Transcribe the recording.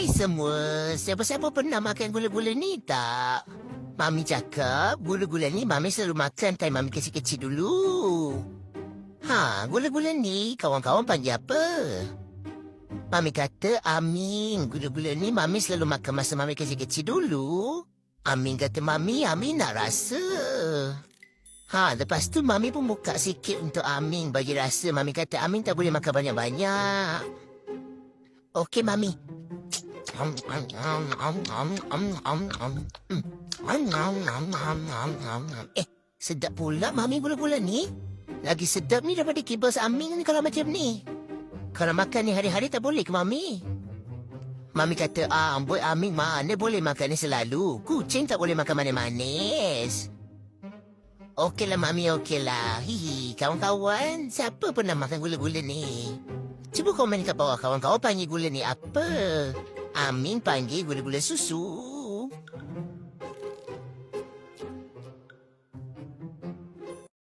Hai semua, siapa-siapa pernah makan gula-gula ni tak? Mami cakap gula-gula ni Mami selalu makan time Mami kecil-kecil dulu. Gula-gula ni kawan-kawan panggil apa? Mami kata Amin, gula-gula ni Mami selalu makan masa Mami kecil-kecil dulu. Amin kata Mami nak rasa. Lepas tu Mami pun buka sikit untuk Amin bagi rasa. Mami kata Amin tak boleh makan banyak-banyak. Okey Mami. Sedap pula Mami gula-gula ni. Lagi sedap ni daripada kibas Amin ni kalau macam ni. Kalau makan ni hari-hari tak boleh ke Mami? Mami kata, amboi Amin mana boleh makan ni selalu. Kucing tak boleh makan manis-manis. Okeylah Mami, okeylah. Hihi, kawan-kawan, siapa pernah makan gula-gula ni? Cuba komen kat bawah kawan-kawan panggil gula ni apa? Amin panggil gula-gula susu.